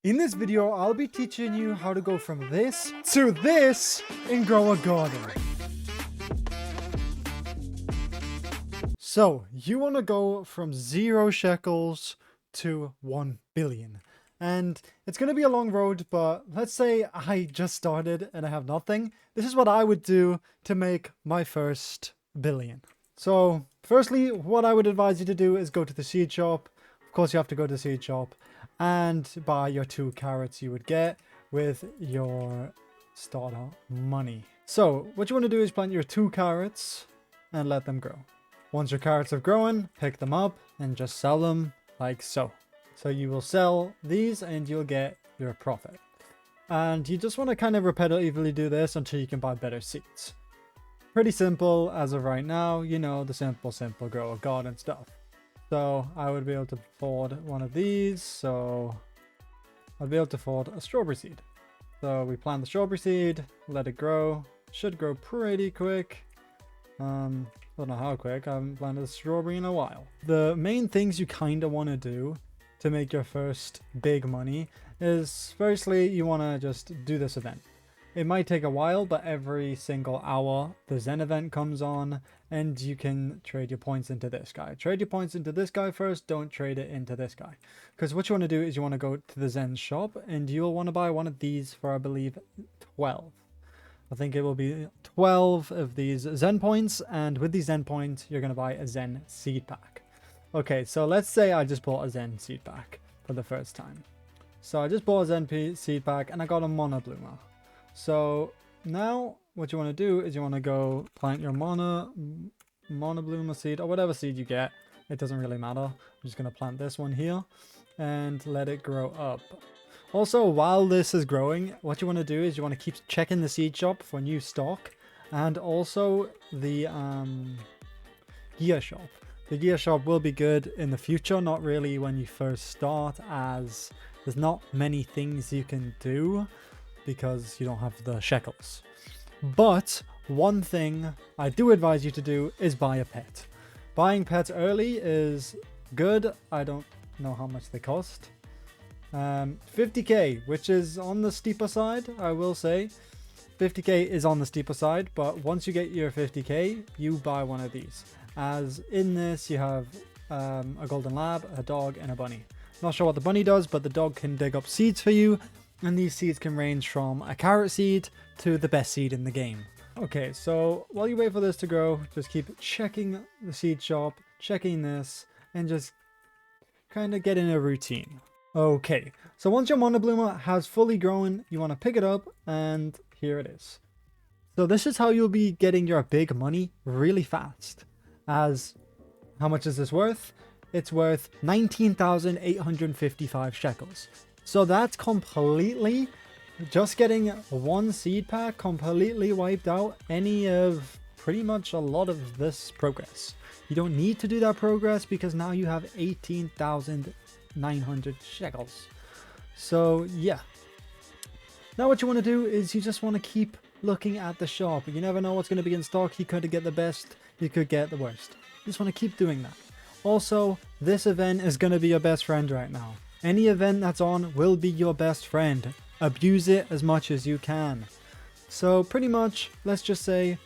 In this video, I'll be teaching you how to go from this to this and grow a garden. So, you want to go from 0 shekels to 1 billion. And it's going to be a long road, but let's say I just started and I have nothing. This is what I would do to make my first billion. So, firstly, what I would advise you to do is go to the seed shop. Of course, you have to go to the seed shop and buy your 2 carrots you would get with your starter money. So, what you want to do is plant your 2 carrots and let them grow. Once your carrots have grown, pick them up and just sell them like so. So you will sell these and you'll get your profit. And you just want to kind of repetitively do this until you can buy better seeds. Pretty simple as of right now, you know, the simple grow a garden stuff. So I would be able to afford one of these, so I'd be able to afford a strawberry seed. So we plant the strawberry seed, let it grow, should grow pretty quick. I don't know how quick, I haven't planted a strawberry in a while. The main things you kind of want to do to make your first big money is, firstly, you want to just do this event. It might take a while, but every single hour the Zen event comes on and you can trade your points into this guy. Trade your points into this guy first, don't trade it into this guy. Because what you want to do is you want to go to the Zen shop and you'll want to buy one of these for, I believe, 12. I think it will be 12 of these Zen points, and with these Zen points you're going to buy a Zen seed pack. Okay, so let's say I just bought a Zen seed pack for the first time. So I just bought a Zen seed pack and I got a monobloomer. So now what you want to do is you want to go plant your monobloomer seed, or whatever seed you get. It doesn't really matter. I'm just going to plant this one here and let it grow up. Also, while this is growing, what you want to do is you want to keep checking the seed shop for new stock, and also the gear shop. The gear shop will be good in the future, not really when you first start, as there's not many things you can do because you don't have the Sheckles. But one thing I do advise you to do is buy a pet. Buying pets early is good. I don't know how much they cost. 50k, which is on the steeper side, I will say. 50k is on the steeper side, but once you get your 50k, you buy one of these. As in this, you have a golden lab, a dog, and a bunny. Not sure what the bunny does, but the dog can dig up seeds for you, and these seeds can range from a carrot seed to the best seed in the game. Okay, so while you wait for this to grow, just keep checking the seed shop, checking this, and just kind of get in a routine. Okay, so once your monobloomer has fully grown, you want to pick it up, and here it is. So this is how you'll be getting your big money really fast. As, how much is this worth? It's worth 19,855 shekels. So that's completely, just getting one seed pack completely wiped out any of, pretty much a lot of this progress. You don't need to do that progress because now you have 18,900 shekels. So yeah. Now what you want to do is you just want to keep looking at the shop. You never know what's going to be in stock. You could get the best, you could get the worst. You just want to keep doing that. Also, this event is going to be your best friend right now. Any event that's on will be your best friend. Abuse it as much as you can. So pretty much, let's just say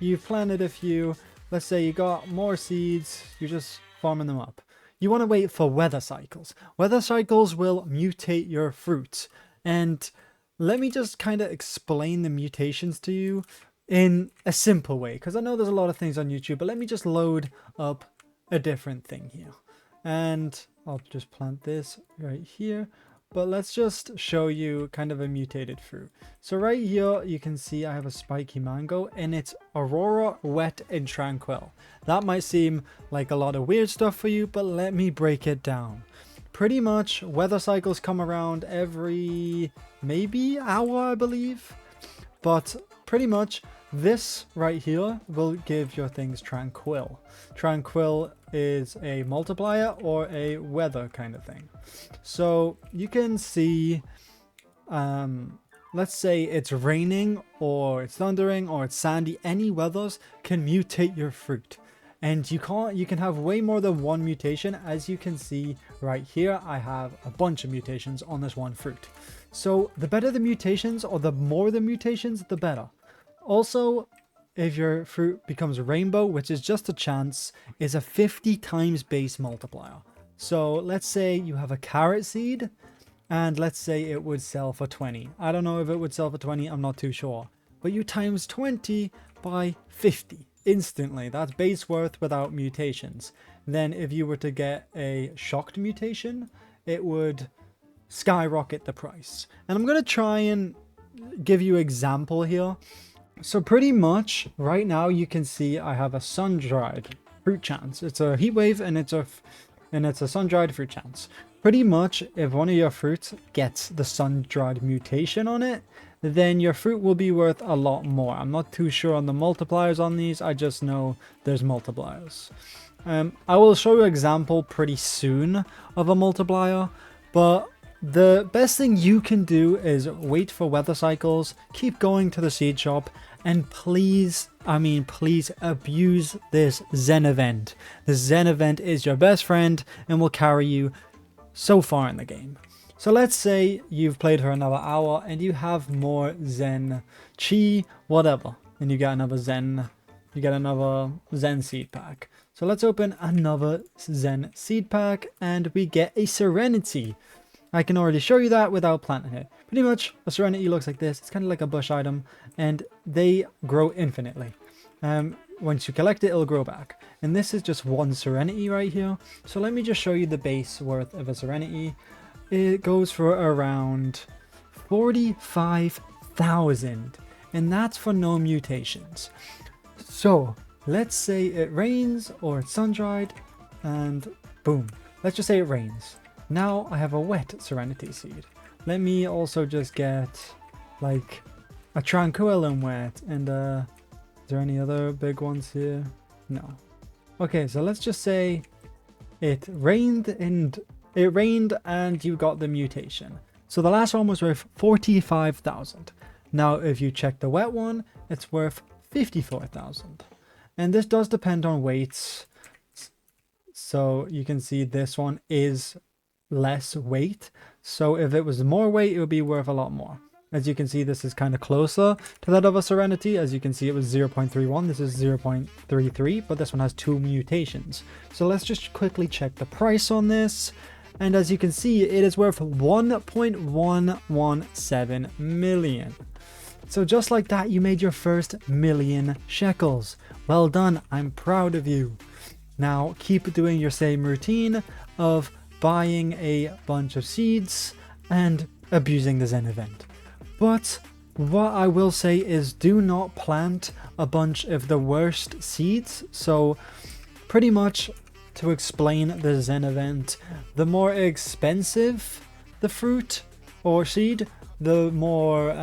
you've planted a few. Let's say you got more seeds, you're just farming them up. You want to wait for weather cycles. Weather cycles will mutate your fruits. And let me just kind of explain the mutations to you in a simple way, because I know there's a lot of things on YouTube, but let me just load up a different thing here. And I'll just plant this right here. But let's just show you kind of a mutated fruit. So right here, you can see I have a spiky mango and it's Aurora, Wet, and Tranquil. That might seem like a lot of weird stuff for you, but let me break it down. Pretty much weather cycles come around every maybe hour, I believe. But pretty much this right here will give your things Tranquil. Tranquil is a multiplier or a weather kind of thing. So you can see, let's say it's raining or it's thundering or it's sandy. Any weathers can mutate your fruit. And you can have way more than one mutation. As you can see right here, I have a bunch of mutations on this one fruit. So the better the mutations, or the more the mutations, the better. Also, if your fruit becomes rainbow, which is just a chance, is a 50 times base multiplier. So let's say you have a carrot seed, and let's say it would sell for 20. I don't know if it would sell for 20, I'm not too sure. But you times 20 by 50 instantly. That's base worth without mutations. Then if you were to get a shocked mutation, it would skyrocket the price. And I'm going to try and give you an example here. So pretty much right now you can see I have a sun-dried fruit chance. It's a heat wave and it's a sun-dried fruit chance. Pretty much if one of your fruits gets the sun-dried mutation on it, then your fruit will be worth a lot more. I'm not too sure on the multipliers on these. I just know there's multipliers. I will show you an example pretty soon of a multiplier, but the best thing you can do is wait for weather cycles, keep going to the seed shop, and please, please abuse this Zen event. The Zen event is your best friend and will carry you so far in the game. So let's say you've played for another hour and you have more Zen Chi, whatever, and you get another Zen seed pack. So let's open another Zen seed pack and we get a Serenity. I can already show you that without planting it. Pretty much a Serenity looks like this. It's kind of like a bush item and they grow infinitely. Once you collect it, it'll grow back. And this is just one Serenity right here. So let me just show you the base worth of a Serenity. It goes for around 45,000, and that's for no mutations. So let's say it rains or it's sun-dried, and boom, let's just say it rains. Now I have a wet Serenity seed. Let me also just get like a Tranquil and wet, and is there any other big ones here? No. Okay, so let's just say it rained and you got the mutation. So the last one was worth 45,000. Now if you check the wet one, it's worth 54,000. And this does depend on weights. So you can see this one is less weight. So if it was more weight, it would be worth a lot more. As you can see, this is kind of closer to that of a Serenity. As you can see, it was 0.31. This is 0.33, but this one has 2 mutations. So let's just quickly check the price on this. And as you can see, it is worth 1.117 million. So just like that, you made your first million shekels. Well done, I'm proud of you. Now keep doing your same routine of buying a bunch of seeds and abusing the Zen event. But what I will say is do not plant a bunch of the worst seeds. So pretty much, to explain the Zen event, the more expensive the fruit or seed, the more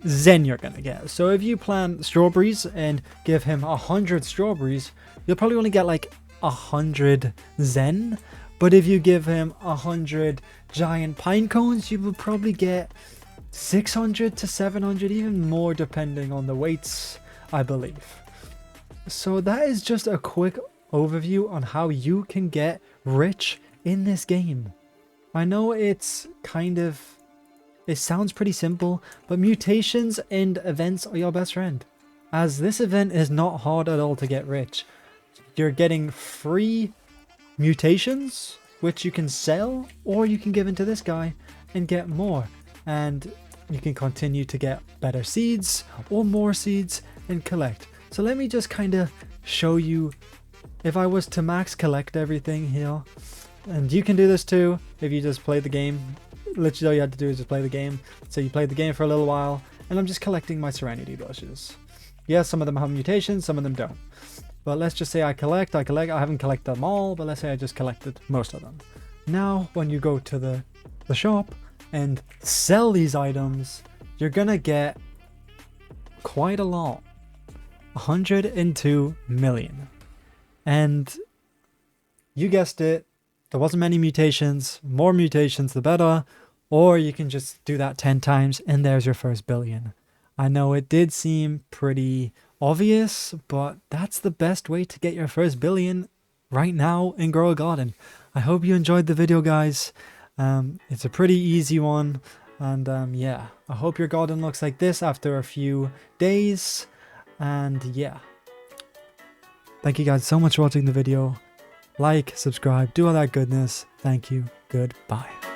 Zen you're gonna get. So if you plant strawberries and give him 100 strawberries, you'll probably only get like 100 Zen. But if you give him 100 giant pine cones, you will probably get 600 to 700, even more depending on the weights, I believe. So that is just a quick overview on how you can get rich in this game. I know it sounds pretty simple, but mutations and events are your best friend, as this event is not hard at all to get rich. You're getting free mutations, which you can sell, or you can give into this guy and get more, and you can continue to get better seeds or more seeds and collect. So let me just kind of show you. If I was to max collect everything here, and you can do this too if you just play the game. Literally all you had to do is just play the game. So you played the game for a little while, and I'm just collecting my Serenity bushes. Yes, some of them have mutations, some of them don't. But let's just say I collect. I haven't collected them all, but let's say I just collected most of them. Now, when you go to the shop and sell these items, you're gonna get quite a lot. 102 million. And you guessed it, there wasn't many mutations. More mutations the better. Or you can just do that 10 times and there's your first billion. I know it did seem pretty obvious, but that's the best way to get your first billion right now in Grow a Garden. I hope you enjoyed the video, guys. It's a pretty easy one, and yeah, I hope your garden looks like this after a few days. And yeah, thank you guys so much for watching the video. Like, subscribe, do all that goodness. Thank you. Goodbye.